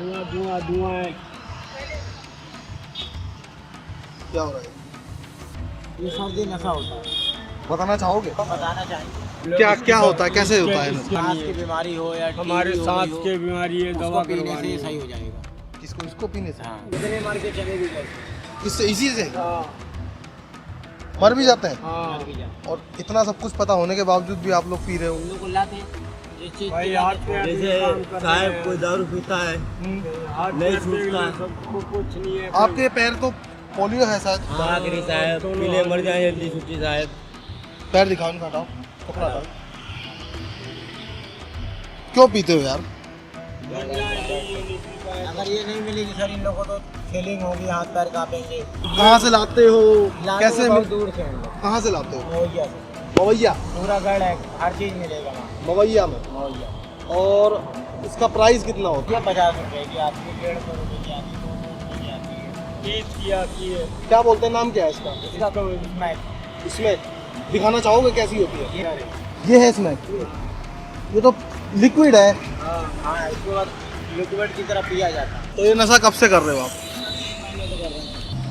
धुआं धुआं धुआं है। क्या हो रहा है? ये सर्दी नशा होता है। बताना चाहोगे? बताना चाहिए। क्या क्या होता है, कैसे होता है? सांस की बीमारी हो या हमारे टीबी हो सांस गई हो, की बीमारी है, उसको दवा पीने करवानी से है। सही हो जाएगा। किसको? इसको पीने से? हाँ, इतने मर के चले भी गए। इससे इसी से हाँ मर भी जाते हैं? हाँ मर भी जाए। और इतना सब कुछ पता होने के बावजूद भी आप लोग पी रहे हो? उन लोग को लाते हैं, जिस चीज भाई की हाथ लाते पे हैं। अभी काम कर रहे साहब हैं। कोई दारू पीता है हाथ नहीं पैर पे छूटता। सबको कुछ नहीं है। आपके पैर तो पोलियो है शायद। बागरी साहब दोनों पीले मर हाथ जाए में- जल्दी छुट्टी साहब। पैर दिखाओ, इनका हटाओ, कपड़ा हटाओ। क्यों पीते हो यार? अगर ये नहीं मिलेगी सर इन लोगों को तो फीलिंग होगी, हाथ पैर कांपेंगे। कहाँ से लाते हो? लाते कैसे बहुत दूर से हम लोग, कहाँ से लाते हो? मवैया से। मवैया? पूरा गढ़ है, हर चीज मिलेगा वहाँ मवैया में। मवैया। और इसका प्राइस कितना होता ये 50 रुपए की आती है, 150 रुपए की आती है, 200 रुपए की आती है। 30 की आती है। है? क्या बोलते हैं, नाम क्या है इसका? इसका तो स्मैक इसमें दिखाना चाहोगे कैसी होती है? ये है। ये है इसमें, ये तो लिक्विड है। हाँ, इसके बाद लिक्विड की तरह पिया जाता है। तो ये नशा कब से कर रहे हो आप?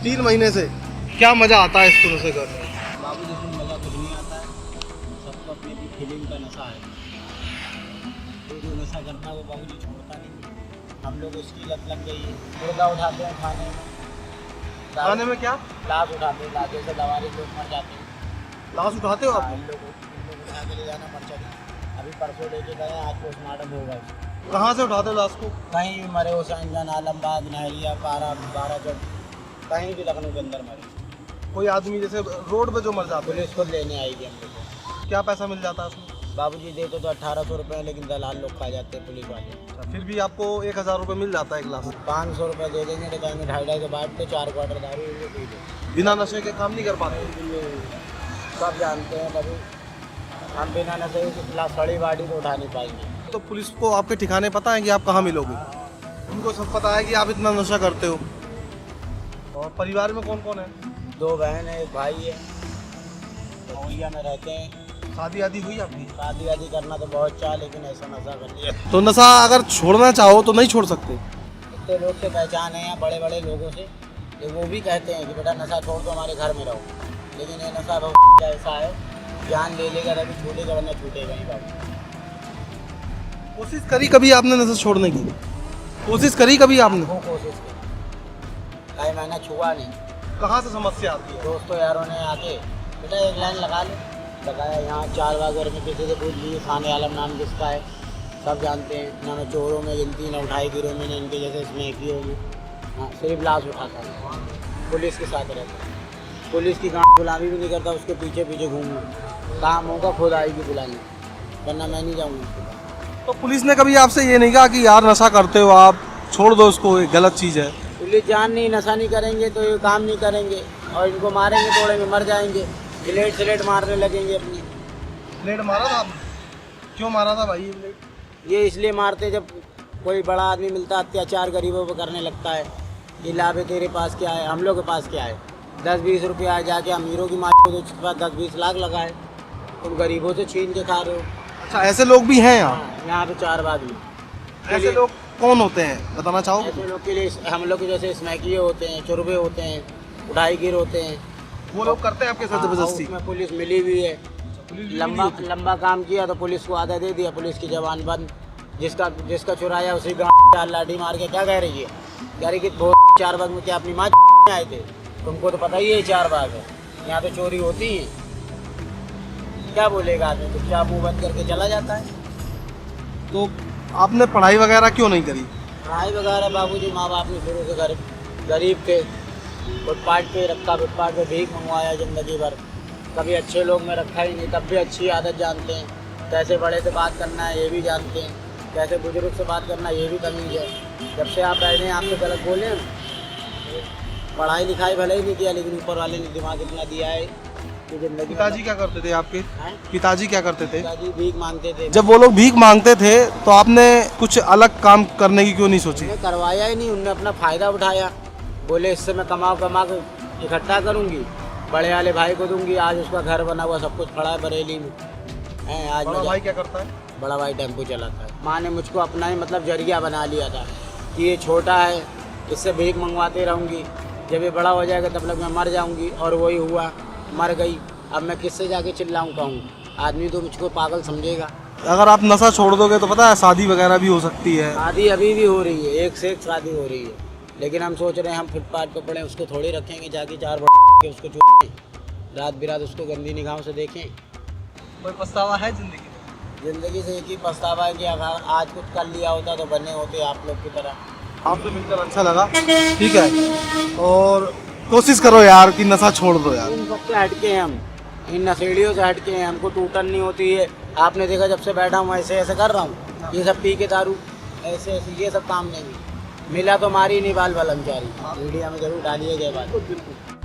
3 महीने से। क्या मजा आता है इसको नशे करने में? बाबू जिसमें मजा कुछ नहीं आता है, सबको अपनी अपनी फीलिंग का नशा है। जो नशा करता है वो बाबू जी छोड़ता नहीं। हम लोग उसकी लत लग गई है। मुर्गा उठाते हैं खाने में, खाने में क्या? लाश उठाते हैं, लाशों से लवारी लोग मर जाते हैं। लाश उठाते हो हाँ, आप? इन लोग उठा के ले जाना पर्चा दी। अभी परसों लेके गए, आज पोस्टमार्टम होगा। कहाँ से उठाते हो लाश को? कहीं भी मरे, हुसैनगंज, आलमबाग, नहरिया, पारा, 12 चौक, कहीं भी लखनऊ के अंदर मरे। कोई आदमी जैसे रोड पे जो मर जाते हैं, पुलिस खुद लेने आएगी हम लोग को। क्या पैसा मिल जाता है उसमें? बाबूजी देते तो 1800 रुपये, लेकिन दलाल लोग खा जाते हैं पुलिस वाले। अच्छा, फिर भी आपको 1000 रुपये मिल जाता है एक गिलास? 500 रुपये दे देंगे तो कहेंगे 2.5 के बाद तो 4 क्वार्टर दारू ये पी लो। बिना नशे के काम नहीं कर पाते? सब जानते हैं, कभी हम बिना नशे की गिलास सड़ी बाटी तो उठा नहीं पाएंगे। तो पुलिस को आपके ठिकाने पता है कि आप कहाँ मिलोगे? उनको सब पता है कि आप इतना नशा करते हो? और परिवार में कौन कौन है? 2 बहन है, 1 भाई है, मवैया में रहते हैं। शादी आदि हुई आपकी? शादी वादी करना तो बहुत चाह, लेकिन ऐसा नशा कर लिया। तो नशा अगर छोड़ना चाहो तो नहीं छोड़ सकते? इतने लोग से पहचान है यहाँ, बड़े बड़े लोगों से, तो वो भी कहते हैं कि बेटा नशा छोड़ दो, हमारे घर में रहो। लेकिन ये नशा बहुत ऐसा है, जान ले लेगा तभी छूटेगा, वरना छूटेगा ही बाबू। कोशिश करी कभी आपने नशा छोड़ने की? कोशिश करी कभी आपने? वो कोशिश की, कई महीना छुआ नहीं। कहाँ से समस्या आती है? दोस्तों यारों ने आके बेटा एक लाइन लगा लो, लगाया। यहाँ 4 बाग में किसी से पूछ लीजिए, खाने आलम नाम किसका है, सब जानते हैं। ना मैं चोरों में गिनती, ना उठाई गिरों में, ना इनके जैसे इसमें की होगी। हाँ, सिर्फ लाश उठाता है, पुलिस के साथ रहता है। पुलिस की गाँव गुलामी भी नहीं करता, उसके पीछे पीछे घूमूँ। काम होगा खुद आएगी बुलाने, वरना मैं नहीं जाऊँगा। तो पुलिस ने कभी आपसे ये नहीं कहा कि यार नशा करते हो आप, छोड़ दो इसको, ये गलत चीज़ है? पुलिस जान नहीं, नशा नहीं करेंगे तो ये काम नहीं करेंगे, और इनको मारेंगे तोड़ेंगे, मर जाएंगे। ब्लेड स्लेट मारने लगेंगे अपनी। ब्लेड मारा था आपने? क्यों मारा था भाई ये ब्लेड? ये इसलिए मारते जब कोई बड़ा आदमी मिलता अत्याचार गरीबों पर करने लगता है। ये लाभ है तेरे पास क्या है, हम लोग के पास क्या है? 10-20 रुपया जाके अमीरों की मार को, तो उसके पास 10-20 लाख लगाए, तुम गरीबों से छीन के खा रहे हो। अच्छा, ऐसे लोग भी हैं यहाँ? हाँ, यहाँ पे 4 बाग में। ऐसे लोग कौन होते हैं, बताना चाहोगे? ऐसे लोग के लिए हम लोग के जैसे स्मैकिए होते हैं, चुरबे होते हैं, उठाई गिर होते हैं। वो लोग करते हैं आपके साथ हाँ, जबरदस्ती? उसमें पुलिस मिली हुई है। लंबा काम किया तो पुलिस को आधा दे दिया, पुलिस की जवान बंद। जिसका चुराया उसी गाँव लाठी मार के क्या कह रही है? कह रही कि 4 बाग में क्या अपनी माँ में आए थे? तुमको तो पता ही है 4 बाग है, यहाँ तो चोरी होती है। क्या बोलेगा आदमी? चुपचाप मुँह बंद करके चला जाता है। तो आपने पढ़ाई वगैरह क्यों नहीं करी? पढ़ाई वगैरह बाबूजी माँ बाप ने शुरू से गरीब थे, फुटपाथ पे रखा, फुटपाथ पे भीख मंगवाया ज़िंदगी भर। कभी अच्छे लोग में रखा ही नहीं, तब भी अच्छी आदत जानते हैं। कैसे बड़े से बात करना है ये भी जानते हैं, कैसे बुजुर्ग से बात करना है ये भी तमीज़ है। जब से आप बैठे हैं आपसे गलत बोले, पढ़ाई लिखाई भले ही नहीं किया, लेकिन ऊपर वाले ने दिमाग इतना दिया है कि ज़िंदगी। पिताजी क्या करते थे आपके? हैं? पिताजी क्या करते थे? पिताजी भीख मांगते थे। जब वो लोग भीख मांगते थे तो आपने कुछ अलग काम करने की क्यों नहीं सोची? उन्हें करवाया ही नहीं, उनने अपना फ़ायदा उठाया। बोले इससे मैं कमा के इकट्ठा करूँगी, बड़े वाले भाई को दूंगी। आज उसका घर बना हुआ, सब कुछ पड़ा है बरेली में। हैं आज बड़ा भाई क्या करता है? बड़ा भाई टेम्पो चलाता है। माँ ने मुझको अपना ही मतलब जरिया बना लिया था कि ये छोटा है, इससे भीख मंगवाते रहूँगी, जब ये बड़ा हो जाएगा तब तक मैं मर जाऊँगी। और वही हुआ, मर गई। अब मैं किससे जाके चिल्लाऊँ कहूँ? आदमी तो मुझको पागल समझेगा। अगर आप नशा छोड़ दोगे तो पता है शादी वगैरह भी हो सकती है। शादी अभी भी हो रही है, एक से एक शादी हो रही है, लेकिन हम सोच रहे हैं हम फुटपाथ पे पड़े, उसको थोड़ी रखेंगे जाके 4 के उसको चूसें, रात बिरात उसको गंदी निगाहों से देखें। कोई पछतावा है जिंदगी में? ज़िंदगी से एक ही पछतावा है कि अगर आज कुछ कर लिया होता तो बने होते आप लोग की तरह। आपसे मिलकर अच्छा लगा, ठीक है, और कोशिश करो यार कि नशा छोड़ दो यार। इन सबसे हटके हैं हम, इन नशेड़ियों से हटके हैं, हमको टूटन नहीं होती है। आपने देखा जब से बैठा हूँ ऐसे ऐसे कर रहा हूँ, ये सब पी के दारू ऐसे ऐसे ये सब काम नहीं मिला तो मारी नहीं बाल बलमचारी। मीडिया में जरूर डालिए गए बात।